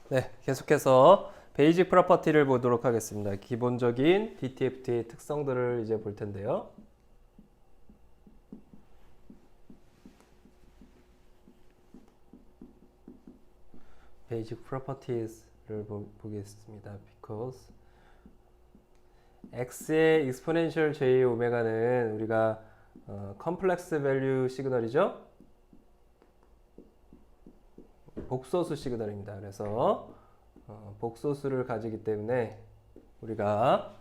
네, 계속해서 베이직 프로퍼티를 보도록 하겠습니다. 기본적인 DTFT의 특성들을 이제 볼 텐데요. 베이직 프로퍼티스를 보겠습니다. because x의 exponential j 오메가는 우리가 컴플렉스 밸류 시그널이죠. 복소수 시그널입니다. 그래서 복소수를 가지기 때문에 우리가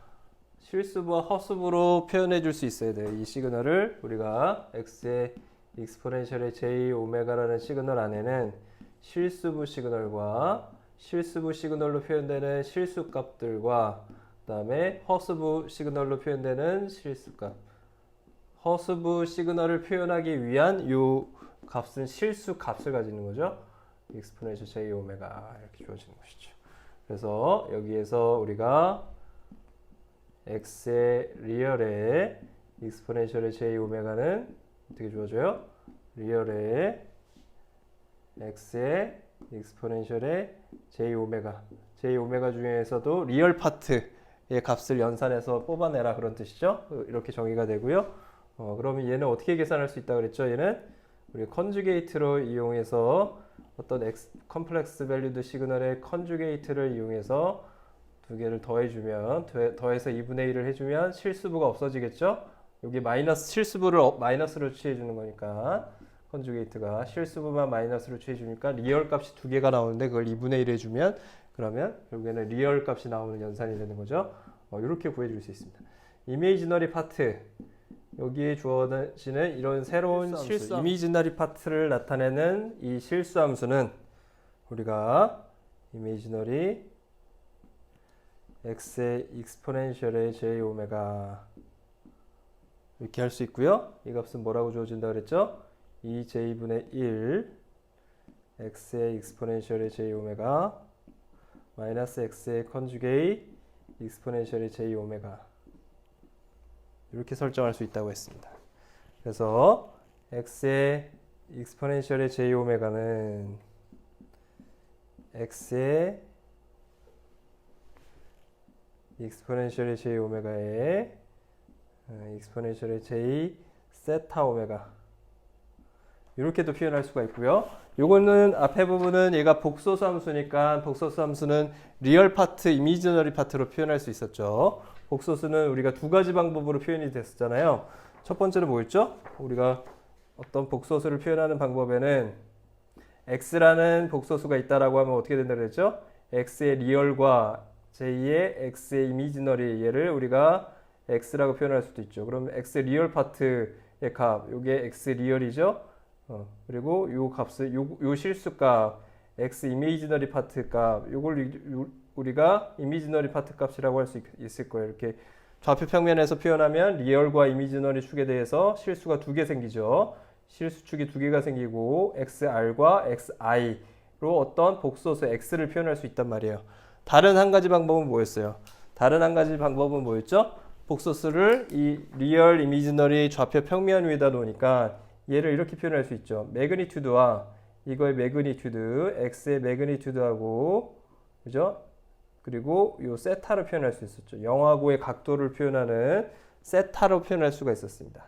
실수부와 허수부로 표현해 줄 수 있어야 돼요. 이 시그널을 우리가 x의 익스포넨셜의 j 오메가라는 시그널 안에는 실수부 시그널과 실수부 시그널로 표현되는 실수값들과 그 다음에 허수부 시그널로 표현되는 실수값, 허수부 시그널을 표현하기 위한 이 값은 실수값을 가지는 거죠. 익스포넨셜 j 오메가 이렇게 주어지는 것이죠. 그래서 여기에서 우리가 x의 리얼의 익스포넨셜의 j 오메가는 어떻게 주어져요? 리얼의 x의 익스포넨셜의 j 오메가 중에서도 리얼 파트의 값을 연산해서 뽑아내라 그런 뜻이죠. 이렇게 정의가 되고요. 그러면 얘는 어떻게 계산할 수 있다 그랬죠? 얘는 우리 컨주게이트로 이용해서 어떤 컴플렉스 밸류드 시그널의 컨주게이트를 이용해서 두 개를 더해주면 더해서 2분의 1을 해주면 실수부가 없어지겠죠? 여기 마이너스 실수부를 마이너스로 취해주는 거니까 컨주게이트가 실수부만 마이너스로 취해주니까 리얼 값이 두 개가 나오는데 그걸 2분의 1 해주면 그러면 결국에는 리얼 값이 나오는 연산이 되는 거죠. 이렇게 구해줄 수 있습니다. 이미지너리 파트 여기에 주어지는 이런 새로운 실수 이미지너리 파트를 나타내는 이 실수함수는 우리가 이미지너리 x의 익스포넨셜의 j 오메가 이렇게 할 수 있고요. 이 값은 뭐라고 주어진다 그랬죠? 2j분의 1 x의 익스포넨셜의 j 오메가 마이너스 x의 컨주게이트 익스포넨셜의 j 오메가 이렇게 설정할 수 있다고 했습니다. 그래서 x의 익스포넨셜의 j 오메가는 x의 익스포넨셜의 j 오메가의 익스포넨셜의 j 세타 오메가 이렇게도 표현할 수가 있고요. 요거는 앞에 부분은 얘가 복소수 함수니까 복소수 함수는 리얼 파트, 이미지너리 파트로 표현할 수 있었죠. 복소수는 우리가 두 가지 방법으로 표현이 됐었잖아요. 첫 번째는 뭐였죠? 우리가 어떤 복소수를 표현하는 방법에는 x라는 복소수가 있다라고 하면 어떻게 된다고 그랬죠? x의 리얼과 j의 x의 이미지너리 얘를 우리가 x라고 표현할 수도 있죠. 그럼 x 리얼 파트의 값, 요게 x 리얼이죠. 그리고 요 값을 요 실수값 x 이미지너리 파트 값 요걸 우리가 이미지너리 파트 값이라고 할 수 있을 거예요. 이렇게 좌표 평면에서 표현하면 리얼과 이미지너리 축에 대해서 실수가 두 개 생기죠. 실수축이 두 개가 생기고 xr과 xi로 어떤 복소수 x를 표현할 수 있단 말이에요. 다른 한 가지 방법은 뭐였어요? 다른 한 가지 방법은 뭐였죠? 복소수를 이 리얼 이미지너리 좌표 평면 위에다 놓으니까 얘를 이렇게 표현할 수 있죠. 매그니튜드와 이거의 매그니튜드, x의 매그니튜드하고 그죠? 그리고 요 세타로 표현할 수 있었죠. 0하고의 각도를 표현하는 세타로 표현할 수가 있었습니다.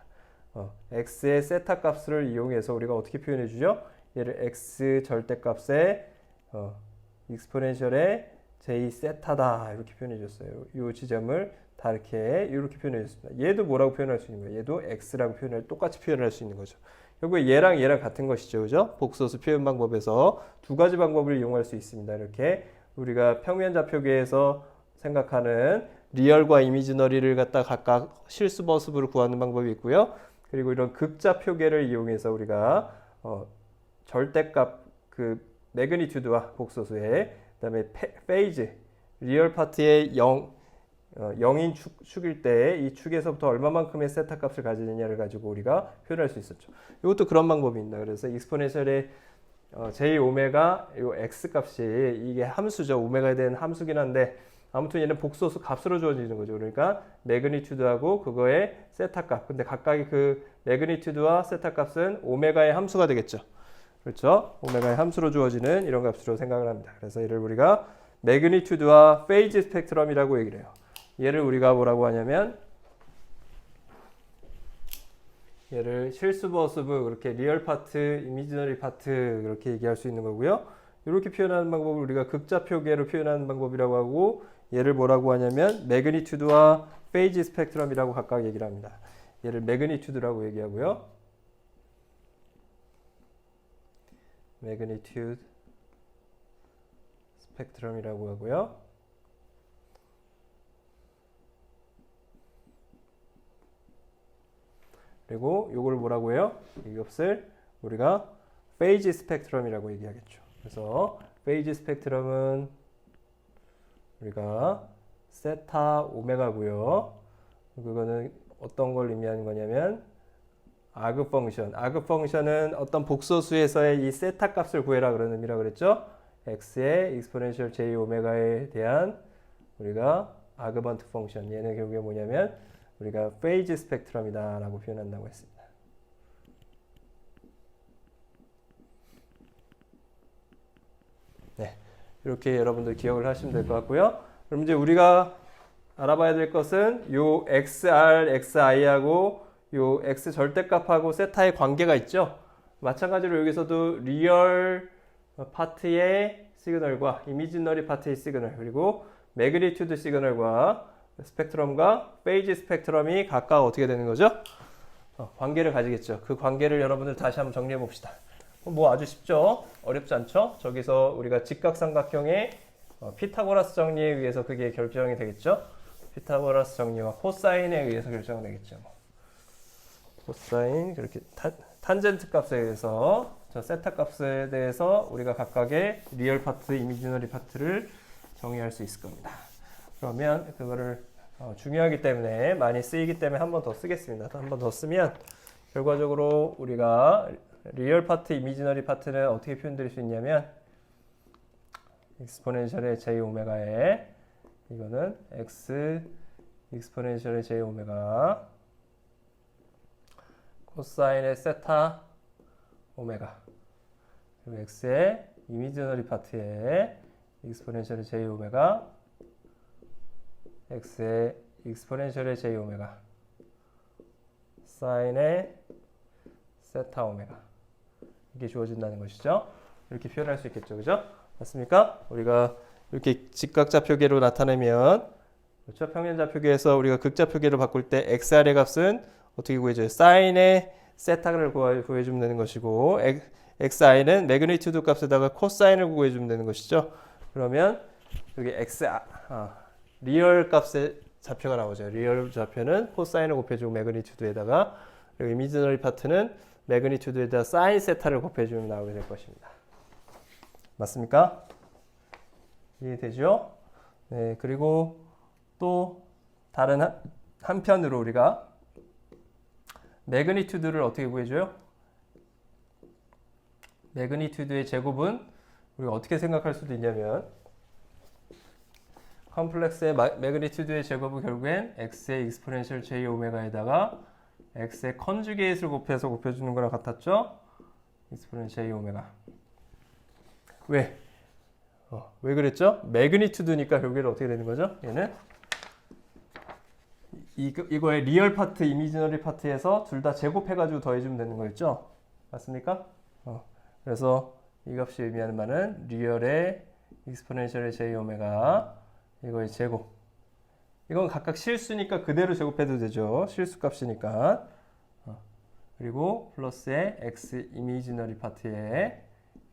x의 세타 값을 이용해서 우리가 어떻게 표현해 주죠? 얘를 x 절대값의 익스포넨셜의 j 세타다 이렇게 표현해 줬어요. 이 지점을 다 이렇게 표현해 줬습니다. 얘도 뭐라고 표현할 수 있는 거예요? 얘도 x라고 똑같이 표현할 수 있는 거죠. 결국에 얘랑 같은 것이죠. 그죠? 복소수 표현 방법에서 두 가지 방법을 이용할 수 있습니다. 이렇게 우리가 평면 좌표계에서 생각하는 리얼과 이미지너리를 갖다 각각 실수 버스부를 구하는 방법이 있고요. 그리고 이런 극좌 표계를 이용해서 우리가 절대값 그 매그니튜드와 복소수의 그다음에 페이즈 리얼 파트의 0인 축일 때 이 축에서부터 얼마만큼의 세타 값을 가지느냐를 가지고 우리가 표현할 수 있었죠. 이것도 그런 방법입니다. 그래서 익스포넨셜의 j 오메가 요 x 값이 이게 함수죠. 오메가에 대한 함수긴 한데 아무튼 얘는 복소수 값으로 주어지는 거죠. 그러니까 매그니튜드하고 그거의 세타 값. 근데 각각의 그 매그니튜드와 세타 값은 오메가의 함수가 되겠죠. 그렇죠? 오메가의 함수로 주어지는 이런 값으로 생각을 합니다. 그래서 얘를 우리가 매그니튜드와 페이지 스펙트럼이라고 얘기를 해요. 얘를 우리가 뭐라고 하냐면 얘를 실수 버스브 그렇게 리얼 파트, 이미지너리 파트 그렇게 얘기할 수 있는 거고요. 이렇게 표현하는 방법을 우리가 극좌표계로 표현하는 방법이라고 하고 얘를 뭐라고 하냐면 매그니튜드와 페이지 스펙트럼이라고 각각 얘기를 합니다. 얘를 매그니튜드라고 얘기하고요. 매그니튜드 스펙트럼이라고 하고요. 그리고 이걸 뭐라고 해요? 이것을 우리가 페이지 스펙트럼이라고 얘기하겠죠. 그래서 페이지 스펙트럼은 우리가 세타 오메가고요. 그거는 어떤 걸 의미하는 거냐면 아그 펑션. 아그 펑션은 어떤 복소수에서의 이 세타 값을 구해라 그런 의미라 그랬죠. x의 익스포넨셜 j 오메가에 대한 우리가 아그먼트 펑션. 얘는 결국에 뭐냐면 우리가 페이지 스펙트럼이다 라고 표현한다고 했습니다. 네, 이렇게 여러분들 기억을 하시면 될 것 같고요. 그럼 이제 우리가 알아봐야 될 것은 요 XR, XI하고 요 X 절대값하고 세타의 관계가 있죠. 마찬가지로 여기서도 리얼 파트의 시그널과 이미지너리 파트의 시그널 그리고 매그니튜드 시그널과 스펙트럼과 페이지 스펙트럼이 각각 어떻게 되는 거죠? 관계를 가지겠죠. 그 관계를 여러분들 다시 한번 정리해 봅시다. 뭐 아주 쉽죠? 어렵지 않죠? 저기서 우리가 직각삼각형의 피타고라스 정리에 의해서 그게 결정이 되겠죠? 피타고라스 정리와 코사인에 의해서 결정되겠죠. 코사인 그렇게 탄젠트 값에 의해서 저 세타 값에 대해서 우리가 각각의 리얼 파트, 이미지너리 파트를 정의할 수 있을 겁니다. 그러면 그거를 중요하기 때문에 많이 쓰이기 때문에 한 번 더 쓰겠습니다. 한 번 더 쓰면 결과적으로 우리가 리얼 파트, 이미지너리 파트는 어떻게 표현드릴 수 있냐면 익스포넨셜의 j 오메가에 이거는 x 익스포넨셜의 j 오메가 코사인의 세타 오메가 그리고 x의 이미지너리 파트에 익스포넨셜의 j 오메가 x의 익스포넨셜의 j 오메가 사인의 세타 오메가 이게 주어진다는 것이죠. 이렇게 표현할 수 있겠죠. 그죠? 맞습니까? 우리가 이렇게 직각좌표계로 나타내면 그렇죠? 평면좌표계에서 우리가 극좌표계로 바꿀 때 XR의 값은 어떻게 구해줘요? 사인의 세타를 구해주면 되는 것이고 XI는 매그니튜드 값에다가 코사인을 구해주면 되는 것이죠. 그러면 여기 리얼 값의 좌표가 나오죠. 리얼 좌표는 코사인을 곱해주고 매그니튜드에다가 그리고 이미지너리 파트는 매그니튜드에다가 사인 세타를 곱해주면 나오게 될 것입니다. 맞습니까? 이해되죠? 네, 그리고 또 다른 한편으로 우리가 매그니튜드를 어떻게 구해줘요? 매그니튜드의 제곱은 우리가 어떻게 생각할 수도 있냐면 컴플렉스의 매그니튜드의 제곱은 결국엔 x의 익스포넨셜 j 오메가에다가 x의 컨주게이트를 곱해서 곱해주는 거랑 같았죠? 익스포넨셜 j 오메가. 왜? 왜 그랬죠? 매그니튜드니까 결국에는 어떻게 되는 거죠? 얘는 이거의 리얼 파트, 이미지너리 파트에서 둘 다 제곱해가지고 더해주면 되는 거였죠? 맞습니까? 그래서 이 값이 의미하는 바는 리얼의 익스포넨셜의 j 오메가 이거의 제곱. 이건 각각 실수니까 그대로 제곱해도 되죠. 실수 값이니까. 그리고 플러스의 x 이미지너리 파트의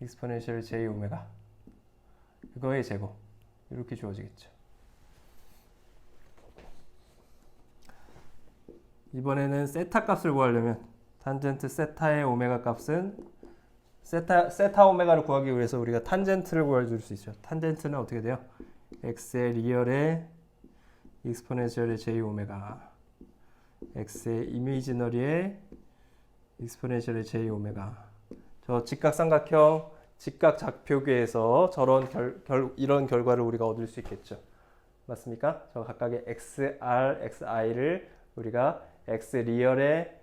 익스포넨셜 j 오메가 그거의 제곱 이렇게 주어지겠죠. 이번에는 세타 값을 구하려면 탄젠트 세타의 오메가 값은 세타 오메가를 구하기 위해서 우리가 탄젠트를 구해줄 수 있죠. 탄젠트는 어떻게 돼요? x의 리얼의 익스포넨셜의 j 오메가 x의 이미지너리의 익스포넨셜의 j 오메가 저 직각삼각형 직각좌표계에서 저런 이런 결과를 우리가 얻을 수 있겠죠. 맞습니까? 저 각각의 XR, XI를 우리가 X 리얼의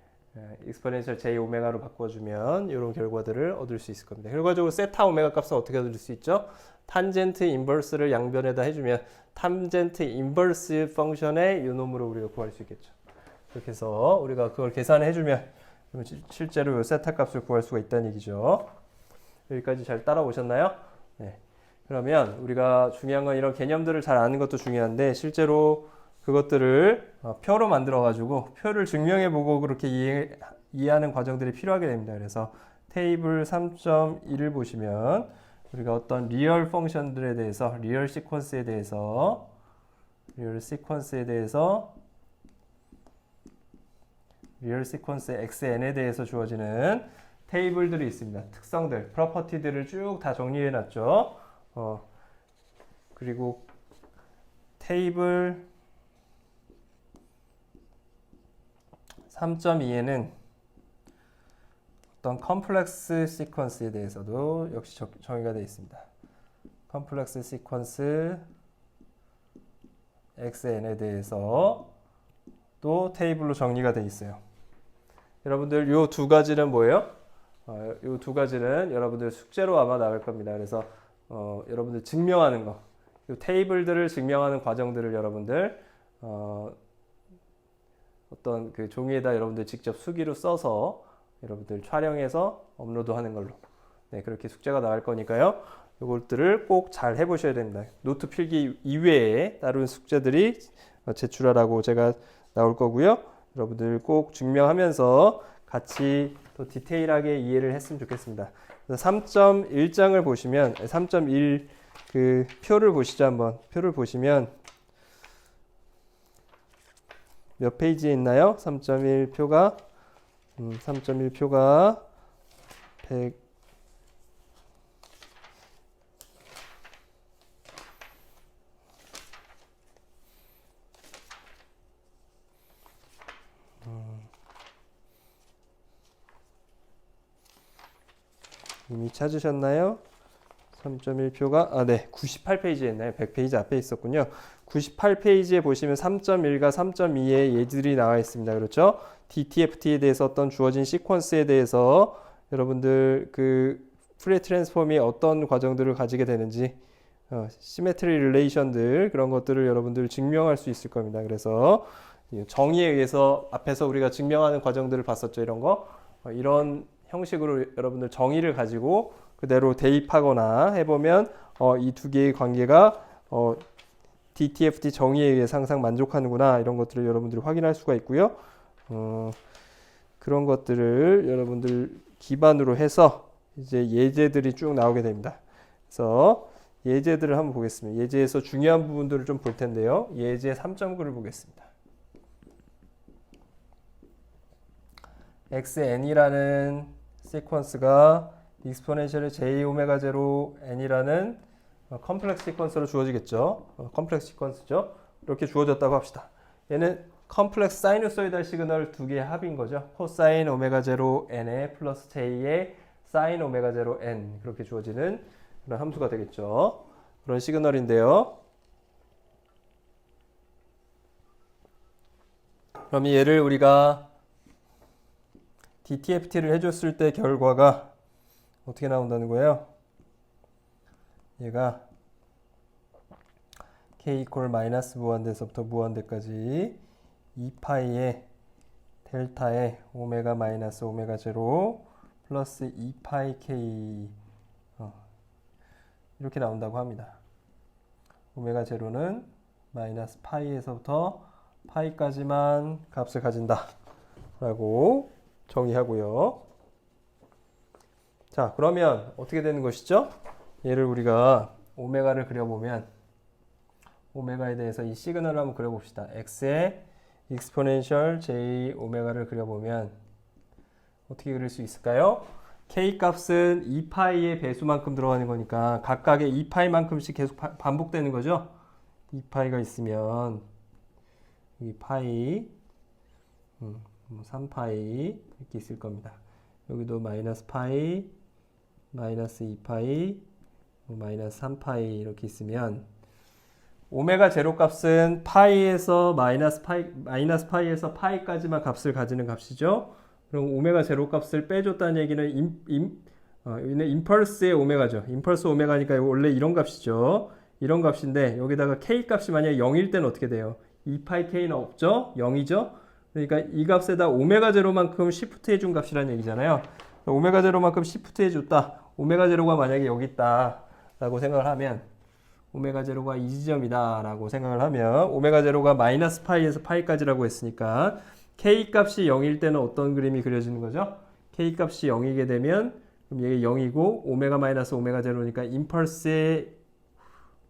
익스포넨셜 j 오메가로 바꿔주면 이런 결과들을 얻을 수 있을 겁니다. 결과적으로 세타 오메가 값은 어떻게 얻을 수 있죠? 탄젠트 인버스를 양변에다 해주면 탄젠트 인버스 펑션의 요놈으로 우리가 구할 수 있겠죠. 그렇게 해서 우리가 그걸 계산해 주면 실제로 이 세타 값을 구할 수가 있다는 얘기죠. 여기까지 잘 따라오셨나요? 네. 그러면 우리가 중요한 건 이런 개념들을 잘 아는 것도 중요한데 실제로 그것들을 표로 만들어 가지고 표를 증명해 보고 그렇게 이해하는 과정들이 필요하게 됩니다. 그래서 테이블 3.1을 보시면 우리가 어떤 리얼 펑션들에 대해서 리얼 시퀀스에 대해서 리얼 시퀀스 xn에 대해서 주어지는 테이블들이 있습니다. 특성들, 프로퍼티들을 쭉 다 정리해 놨죠. 그리고 테이블 3.2에는 어떤 컴플렉스 시퀀스에 대해서도 역시 정의가 되어 있습니다. 컴플렉스 시퀀스 xn에 대해서 또 테이블로 정리가 되어 있어요. 여러분들 요 두 가지는 뭐예요? 요 두 가지는 여러분들 숙제로 아마 나올 겁니다. 그래서 여러분들 증명하는 거, 요 테이블들을 증명하는 과정들을 여러분들 어떤 그 종이에다 여러분들 직접 수기로 써서 여러분들 촬영해서 업로드하는 걸로 그렇게 숙제가 나올 거니까요. 요것들을 꼭 잘 해보셔야 됩니다. 노트 필기 이외에 다른 숙제들이 제출하라고 제가 나올 거고요. 여러분들 꼭 증명하면서 같이 또 디테일하게 이해를 했으면 좋겠습니다. 3.1장을 보시면 3.1 그 표를 보시죠. 한번 표를 보시면 몇 페이지에 있나요? 3.1 표가 3.1 표가 100 이미 찾으셨나요? 3.1 표가 네, 98페이지에 있나요? 100페이지 앞에 있었군요. 98페이지에 보시면 3.1과 3.2의 예들이 나와 있습니다. 그렇죠? DTFT에 대해서 어떤 주어진 시퀀스에 대해서 여러분들 그 프레 트랜스폼이 어떤 과정들을 가지게 되는지 시메트리 릴레이션들 그런 것들을 여러분들 증명할 수 있을 겁니다. 그래서 정의에 의해서 앞에서 우리가 증명하는 과정들을 봤었죠. 이런 거 이런 형식으로 여러분들 정의를 가지고 그대로 대입하거나 해보면 이 두 개의 관계가 DTFT 정의에 의해서 항상 만족하는구나 이런 것들을 여러분들이 확인할 수가 있고요. 그런 것들을 여러분들 기반으로 해서 이제 예제들이 쭉 나오게 됩니다. 그래서 예제들을 한번 보겠습니다. 예제에서 중요한 부분들을 좀 볼 텐데요. 예제 3.9를 보겠습니다. xn이라는 시퀀스가 익스포넨셜의 j 오메가 제로 n이라는 컴플렉스 시퀀스로 주어지겠죠. 컴플렉스 시퀀스죠. 이렇게 주어졌다고 합시다. 얘는 컴플렉스 사이누소이달 시그널 두 개의 합인 거죠. 코사인 오메가 제로 n의 플러스 j의 사인 오메가 제로 n 그렇게 주어지는 그런 함수가 되겠죠. 그런 시그널인데요. 그럼 얘를 우리가 DTFT를 해줬을 때 결과가 어떻게 나온다는 거예요? 얘가 k 이퀄 마이너스 무한대에서부터 무한대까지 2파이의 델타의 오메가 마이너스 오메가 제로 플러스 2파이 k 이렇게 나온다고 합니다. 오메가 제로는 마이너스 파이에서부터 파이까지만 값을 가진다 라고 정의하고요. 자, 그러면 어떻게 되는 것이죠? 얘를 우리가 오메가를 그려보면 오메가에 대해서 이 시그널을 한번 그려봅시다. x의 익스포넨셜 j 오메가를 그려보면 어떻게 그릴 수 있을까요? k 값은 2파이의 배수만큼 들어가는 거니까 각각의 2파이만큼씩 계속 반복되는 거죠. 2파이가 있으면 여기 파이 3파이 이렇게 있을 겁니다. 여기도 마이너스 파이, 마이너스 2파이, 마이너스 3파이 이렇게 있으면 오메가 제로 값은 파이에서 마이너스 파이에서 파이까지만 값을 가지는 값이죠. 그럼 오메가 제로 값을 빼줬다는 얘기는 여기는 임펄스의 오메가죠. 임펄스 오메가니까 원래 이런 값이죠. 이런 값인데 여기다가 k 값이 만약에 0일 때는 어떻게 돼요? 2파이 k는 없죠? 0이죠? 그러니까 이 값에다 오메가 제로만큼 시프트 해준 값이라는 얘기잖아요. 오메가 제로만큼 시프트 해줬다. 오메가 제로가 만약에 여기 있다 라고 생각을 하면 오메가 제로가 이 지점이다 라고 생각을 하면 오메가 제로가 마이너스 파이에서 파이까지라고 했으니까 k 값이 0일 때는 어떤 그림이 그려지는 거죠? k 값이 0이게 되면 그럼 이게 0이고 오메가 마이너스 오메가 제로니까 임펄스의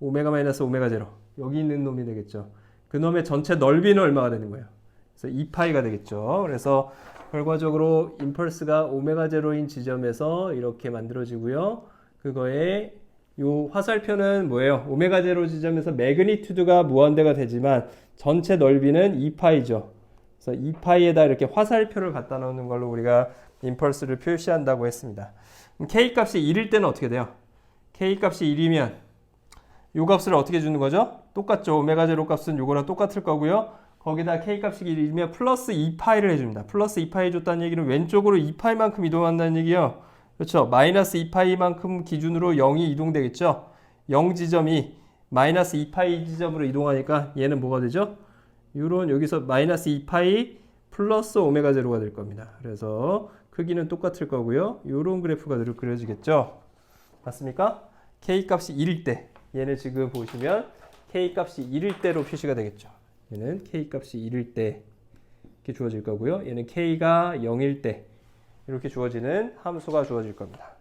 오메가 마이너스 오메가 제로 여기 있는 놈이 되겠죠. 그 놈의 전체 넓이는 얼마가 되는 거예요? 그래서 2파이가 되겠죠. 그래서 결과적으로 임펄스가 오메가 제로인 지점에서 이렇게 만들어지고요. 그거에 요 화살표는 뭐예요? 오메가 제로 지점에서 매그니튜드가 무한대가 되지만 전체 넓이는 2파이죠. 그래서 2파이에다 이렇게 화살표를 갖다 놓는 걸로 우리가 임펄스를 표시한다고 했습니다. 그럼 k 값이 1일 때는 어떻게 돼요? k 값이 1이면 요 값을 어떻게 주는 거죠? 똑같죠. 오메가 제로 값은 요거랑 똑같을 거고요. 거기다 k 값이 1이면 플러스 2파이를 해줍니다. 플러스 2파이 해줬다는 얘기는 왼쪽으로 2파이만큼 이동한다는 얘기예요. 그렇죠. 마이너스 2파이만큼 기준으로 0이 이동되겠죠. 0 지점이 마이너스 2파이 지점으로 이동하니까 얘는 뭐가 되죠? 요런 여기서 마이너스 2파이 플러스 오메가 제로가 될 겁니다. 그래서 크기는 똑같을 거고요. 요런 그래프가 그려지겠죠. 맞습니까? k 값이 1일 때 얘는 지금 보시면 k 값이 1일 때로 표시가 되겠죠. 얘는 k 값이 1일 때 이렇게 주어질 거고요. 얘는 k가 0일 때 이렇게 주어지는 함수가 주어질 겁니다.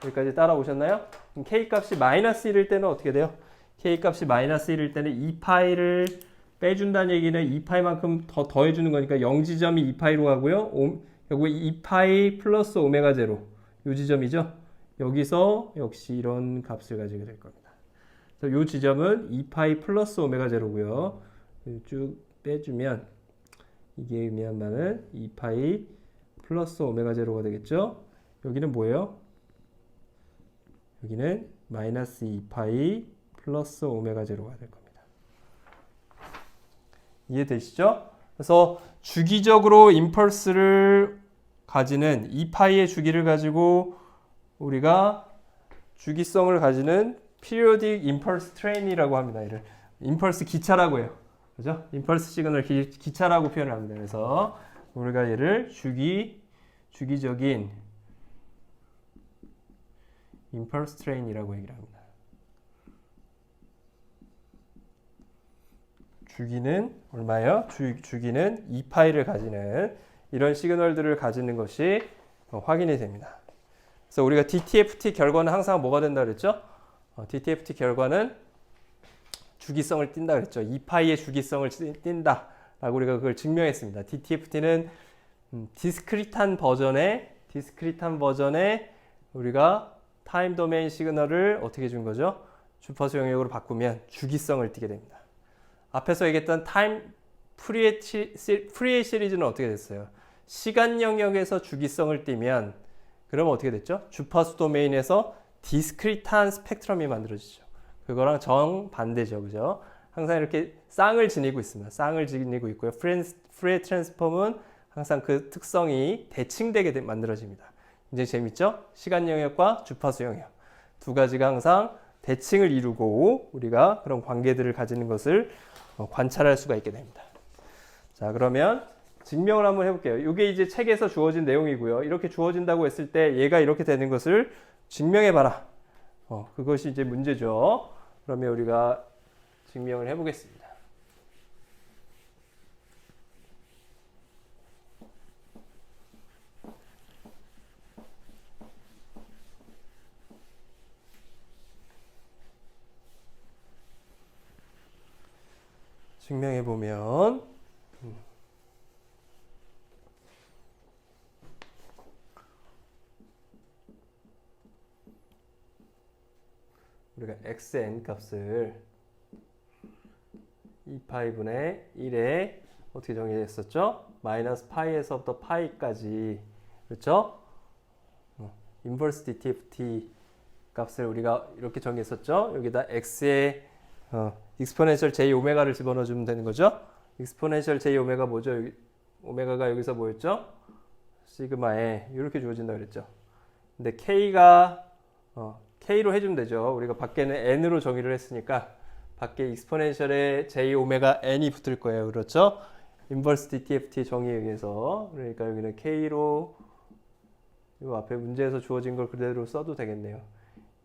여기까지 따라오셨나요? 그럼 k 값이 마이너스 1일 때는 어떻게 돼요? k 값이 마이너스 1일 때는 2파이를 빼준다는 얘기는 2파이만큼 더 더해주는 거니까 0지점이 2파이로 가고요. 결국에 2파이 플러스 오메가 제로 요 지점이죠. 여기서 역시 이런 값을 가지게 될 겁니다. 그래서 이 지점은 2파이 플러스 오메가 제로고요. 쭉 빼주면 이게 의미한 바는 2파이 플러스 오메가 제로가 되겠죠. 여기는 뭐예요? 여기는 마이너스 2파이 플러스 오메가 제로가 될 겁니다. 이해되시죠? 그래서 주기적으로 임펄스를 가지는 2파이의 주기를 가지고 우리가 주기성을 가지는 periodic impulse train이라고 합니다. 이를 임펄스 기차라고 해요. 그죠? 임펄스 시그널 기차라고 표현을 합니다. 그래서 우리가 얘를 주기적인 임펄스 트레인이라고 얘기를 합니다. 주기는 얼마예요? 주기는 2파이를 가지는 이런 시그널들을 가지는 것이 확인이 됩니다. 그래서 우리가 DTFT 결과는 항상 뭐가 된다 그랬죠? DTFT 결과는 주기성을 띈다 그랬죠. 2파이의 주기성을 띈다 라고 우리가 그걸 증명했습니다. DTFT는 디스크리트한 버전의 우리가 타임 도메인 시그널을 어떻게 준 거죠? 주파수 영역으로 바꾸면 주기성을 띠게 됩니다. 앞에서 얘기했던 타임 프리에이 시리즈는 어떻게 됐어요? 시간 영역에서 주기성을 띠면 그러면 어떻게 됐죠? 주파수 도메인에서 디스크리트한 스펙트럼이 만들어지죠. 그거랑 정반대죠. 그죠? 항상 이렇게 쌍을 지니고 있습니다. 쌍을 지니고 있고요. 프레 트랜스폼은 항상 그 특성이 대칭되게 만들어집니다. 굉장히 재밌죠? 시간 영역과 주파수 영역 두 가지가 항상 대칭을 이루고 우리가 그런 관계들을 가지는 것을 관찰할 수가 있게 됩니다. 자, 그러면 증명을 한번 해볼게요. 이게 이제 책에서 주어진 내용이고요. 이렇게 주어진다고 했을 때 얘가 이렇게 되는 것을 증명해봐라. 그것이 이제 문제죠. 그러면 우리가 증명을 해보겠습니다. 증명해보면 우리가 xn 값을 2파이분의 1에 어떻게 정의했었죠? 마이너스 파이에서부터 파이까지 그렇죠? 인버스 DTFT 값을 우리가 이렇게 정의했었죠? 여기다 x의 익스포넨셜 j 오메가를 집어넣어주면 되는 거죠? 익스포넨셜 j 오메가 뭐죠? 오메가가 여기서 뭐였죠? 시그마에 이렇게 주어진다 그랬죠. 근데 K가 K로 해주면 되죠. 우리가 밖에는 N으로 정의를 했으니까 밖에 익스포넨셜에 J 오메가 N이 붙을 거예요. 그렇죠? 인버스 DTFT 정의에 의해서. 그러니까 여기는 K로 이 앞에 문제에서 주어진 걸 그대로 써도 되겠네요.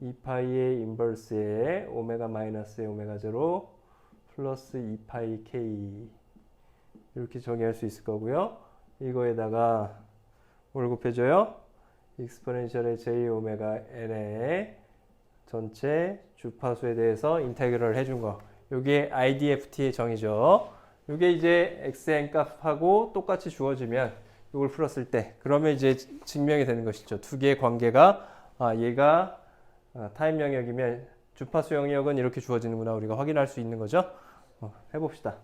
2파이의 인버스에 오메가 마이너스의 오메가 제로 플러스 2파이 K 이렇게 정의할 수 있을 거고요. 이거에다가 뭘 곱해줘요? 익스포넨셜의 J 오메가 N의 전체 주파수에 대해서 인테그럴 해준 거. 요게 IDFT의 정의죠. 요게 이제 XN 값하고 똑같이 주어지면 이걸 풀었을 때 그러면 이제 증명이 되는 것이죠. 두 개의 관계가 얘가 타임 영역이면 주파수 영역은 이렇게 주어지는구나 우리가 확인할 수 있는 거죠. 해봅시다.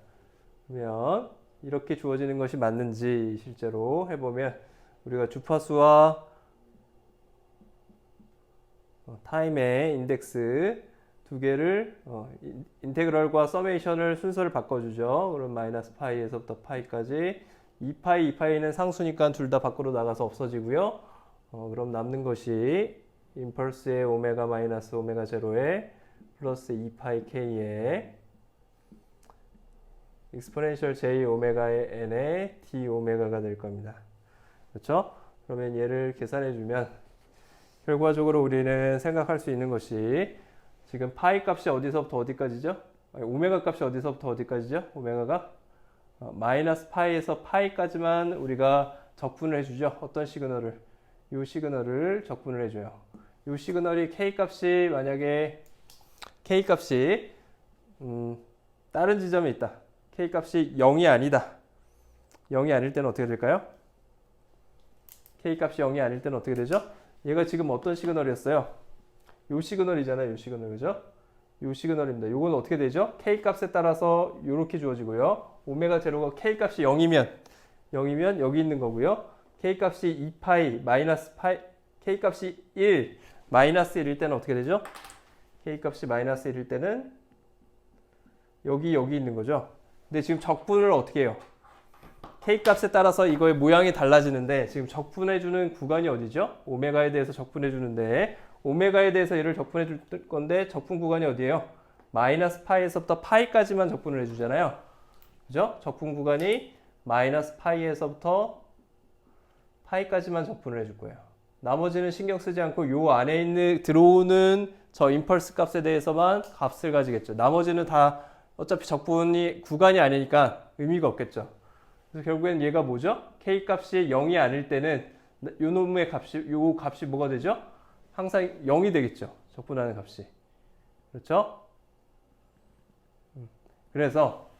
그러면 이렇게 주어지는 것이 맞는지 실제로 해보면 우리가 주파수와 타임의 인덱스 두 개를 인테그럴과 서메이션을 순서를 바꿔주죠. 그럼 마이너스 파이에서부터 파이까지 2파이, 2파이는 상수니까 둘 다 밖으로 나가서 없어지고요. 그럼 남는 것이 임펄스의 오메가 마이너스 오메가 제로에 플러스 2파이 k에 익스포넨셜 j 오메가의 n의 d 오메가가 될 겁니다. 그렇죠? 그러면 얘를 계산해 주면 결과적으로 우리는 생각할 수 있는 것이 지금 파이 값이 어디서부터 어디까지죠? 오메가 값이 어디서부터 어디까지죠? 오메가가 마이너스 파이에서 파이까지만 우리가 적분을 해주죠. 어떤 시그널을? 이 시그널을 적분을 해줘요. 이 시그널이 K 값이 만약에 K 값이 다른 지점에 있다. K 값이 0이 아니다. 0이 아닐 때는 어떻게 될까요? K 값이 0이 아닐 때는 어떻게 되죠? 얘가 지금 어떤 시그널이었어요? 요 시그널이잖아요. 요 시그널. 그죠? 요 시그널입니다. 요건 어떻게 되죠? K 값에 따라서 이렇게 주어지고요. 오메가 제로가 K 값이 0이면 여기 있는 거고요. K 값이 2파이, 마이너스 파이, K 값이 1, 마이너스 1일 때는 어떻게 되죠? K 값이 마이너스 1일 때는 여기 있는 거죠. 근데 지금 적분을 어떻게 해요? K 값에 따라서 이거의 모양이 달라지는데 지금 적분해주는 구간이 어디죠? 오메가에 대해서 적분해주는데 오메가에 대해서 얘를 적분해 줄 건데 적분 구간이 어디예요? 마이너스 파이에서부터 파이까지만 적분을 해주잖아요. 그죠? 적분 구간이 마이너스 파이에서부터 파이까지만 적분을 해줄 거예요. 나머지는 신경 쓰지 않고 요 안에 있는 들어오는 저 임펄스 값에 대해서만 값을 가지겠죠. 나머지는 다 어차피 적분이 구간이 아니니까 의미가 없겠죠. 그래서 결국엔 얘가 뭐죠? K 값이 0이 아닐 때는 요 놈의 값이 요 값이 뭐가 되죠? 항상 0이 되겠죠. 적분하는 값이. 그렇죠? 그래서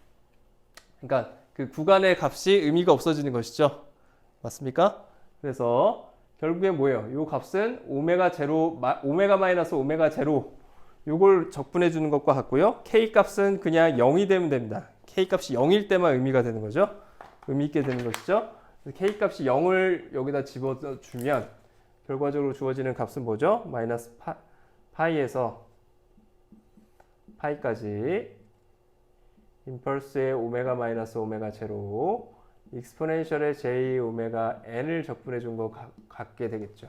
그러니까 그 구간의 값이 의미가 없어지는 것이죠. 맞습니까? 그래서 결국엔 뭐예요? 요 값은 오메가 제로, 오메가 마이너스 오메가 제로 요걸 적분해 주는 것과 같고요. K 값은 그냥 0이 되면 됩니다. K 값이 0일 때만 의미가 되는 거죠. 의미 있게 되는 것이죠. K 값이 0을 여기다 집어주면 결과적으로 주어지는 값은 뭐죠? 마이너스 파이에서 파이까지 임펄스의 오메가 마이너스 오메가 제로 익스포넨셜의 j 오메가 n을 적분해 준 거 같게 되겠죠.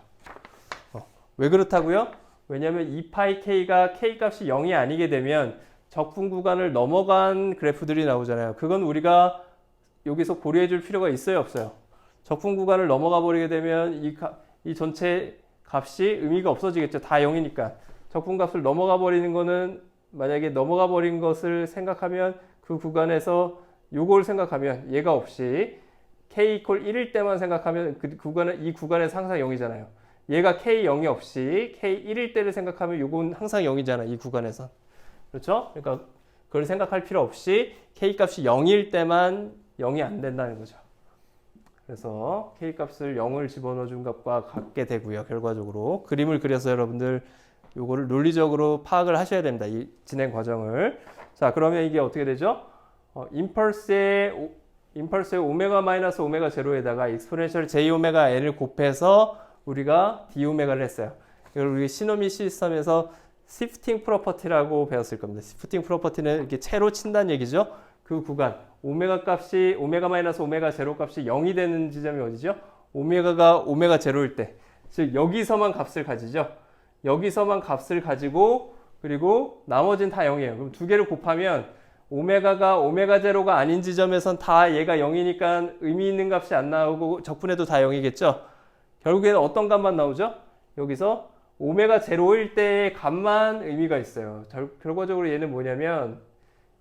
왜 그렇다고요? 왜냐하면 2파이 k가 K 값이 0이 아니게 되면 적분 구간을 넘어간 그래프들이 나오잖아요. 그건 우리가 여기서 고려해 줄 필요가 있어요, 없어요? 적분 구간을 넘어가 버리게 되면 이 전체 값이 의미가 없어지겠죠. 다 0이니까. 적분 값을 넘어가 버리는 거는 만약에 넘어가 버린 것을 생각하면 그 구간에서 요걸 생각하면 얘가 없이 K 이퀄 1일 때만 생각하면 이 구간에서 항상 0이잖아요. 얘가 K 0이 없이 K 1일 때를 생각하면 요건 항상 0이잖아. 이 구간에서. 그렇죠? 그러니까 그걸 생각할 필요 없이 K 값이 0일 때만 0이 안 된다는 거죠. 그래서 K 값을 0을 집어넣어 준 것과 같게 되고요. 결과적으로 그림을 그려서 여러분들 요거를 논리적으로 파악을 하셔야 됩니다. 이 진행 과정을. 자, 그러면 이게 어떻게 되죠? 임펄스의 오메가 마이너스 오메가 제로에다가 익스포넨셜 j 오메가 n을 곱해서 우리가 d 오메가를 했어요. 이걸 우리 시노미 시스템에서 시프팅 프로퍼티라고 배웠을 겁니다. 시프팅 프로퍼티는 이렇게 채로 친다는 얘기죠. 그 구간 오메가 값이 오메가 마이너스 오메가 제로 값이 0이 되는 지점이 어디죠? 오메가가 오메가 제로일 때, 즉 여기서만 값을 가지죠. 여기서만 값을 가지고 그리고 나머지는 다 0이에요. 그럼 두 개를 곱하면 오메가가 오메가 제로가 아닌 지점에선 다 얘가 0이니까 의미 있는 값이 안 나오고 적분해도 다 0이겠죠. 결국에는 어떤 값만 나오죠? 여기서 오메가 제로일 때의 값만 의미가 있어요. 결과적으로 얘는 뭐냐면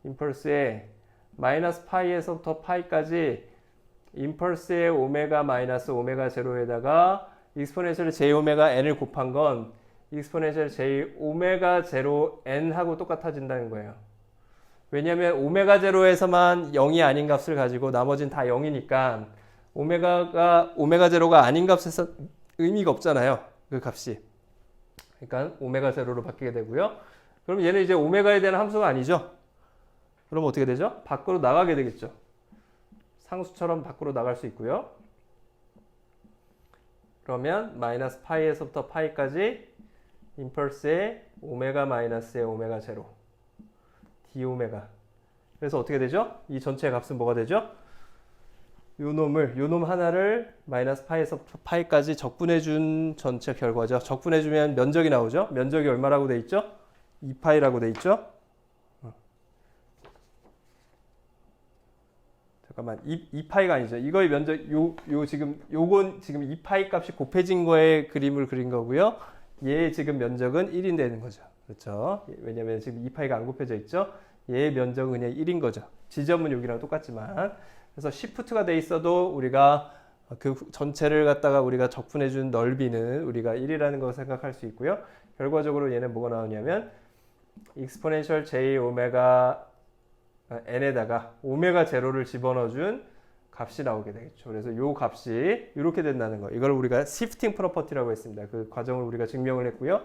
임펄스의 마이너스 파이에서부터 파이까지 임펄스의 오메가 마이너스 오메가 제로에다가 익스포넨셜 j 오메가 n을 곱한 건 익스포넨셜 j 오메가 제로 n하고 똑같아진다는 거예요. 왜냐하면 오메가 제로에서만 0이 아닌 값을 가지고 나머지는 다 0이니까 오메가 제로가 아닌 값에서 의미가 없잖아요. 그 값이. 그러니까 오메가 제로로 바뀌게 되고요. 그럼 얘는 이제 오메가에 대한 함수가 아니죠. 그럼 어떻게 되죠? 밖으로 나가게 되겠죠. 상수처럼 밖으로 나갈 수 있고요. 그러면 마이너스 파이에서부터 파이까지 임펄스의 오메가 마이너스의 오메가 제로 d 오메가. 그래서 어떻게 되죠? 이 전체의 값은 뭐가 되죠? 요 놈 하나를 마이너스 파이에서부터 파이까지 적분해 준 전체 결과죠. 적분해 주면 면적이 나오죠. 면적이 얼마라고 돼 있죠? 2파이라고 돼 있죠. 잠깐만, 2파이가 아니죠. 이거의 면적, 요건 지금 2파이 값이 곱해진 거에 그림을 그린 거고요. 얘의 지금 면적은 1인 되는 거죠. 그렇죠? 왜냐면 지금 2파이가 안 곱해져 있죠. 얘의 면적은 그냥 1인 거죠. 지점은 여기랑 똑같지만. 그래서 시프트가 돼 있어도 우리가 그 전체를 갖다가 우리가 적분해 준 넓이는 우리가 1이라는 걸 생각할 수 있고요. 결과적으로 얘는 뭐가 나오냐면 익스포넨셜 j 오메가 n에다가 오메가 제로를 집어넣어준 값이 나오게 되겠죠. 그래서 요 값이 이렇게 된다는 거. 이걸 우리가 시프팅 프로퍼티라고 했습니다. 그 과정을 우리가 증명을 했고요.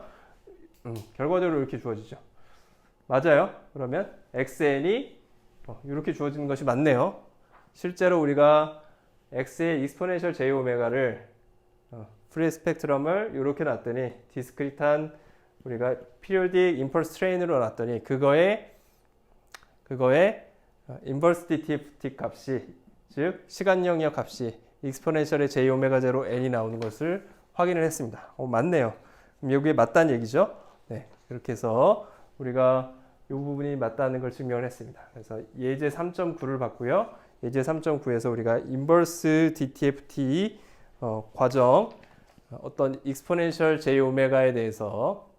결과적으로 이렇게 주어지죠. 맞아요. 그러면 xn이 이렇게 주어지는 것이 맞네요. 실제로 우리가 x의 익스포넨셜 j 오메가를 프리 스펙트럼을 이렇게 놨더니 디스크리트한 우리가 피리오딕 임펄스 트레인으로 놨더니 그거에 인버스 DTFT 값이, 즉 시간 영역 값이 익스포넨셜의 j 오메가 제로 n이 나오는 것을 확인을 했습니다. 맞네요. 그럼 여기에 맞다는 얘기죠. 네, 이렇게 해서 우리가 이 부분이 맞다는 걸 증명을 했습니다. 그래서 예제 3.9를 봤고요. 예제 3.9에서 우리가 인버스 DTFT 과정 어떤 익스포넨셜 j 오메가에 대해서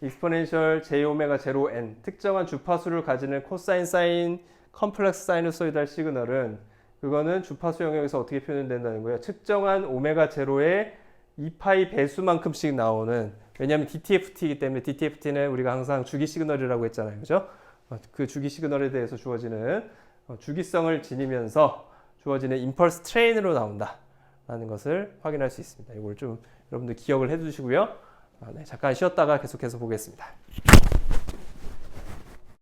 익스포넨셜 j 오메가 제로 n 특정한 주파수를 가지는 코사인 사인 컴플렉스 사이누소이달 시그널은 그거는 주파수 영역에서 어떻게 표현된다는 거예요. 측정한 오메가 제로의 2파이 배수만큼씩 나오는, 왜냐하면 DTFT이기 때문에 DTFT는 우리가 항상 주기 시그널이라고 했잖아요. 그죠? 그 주기 시그널에 대해서 주어지는 주기성을 지니면서 주어지는 임펄스 트레인으로 나온다 라는 것을 확인할 수 있습니다. 이걸 좀 여러분들 기억을 해 두시고요. 네, 잠깐 쉬었다가 계속해서 보겠습니다.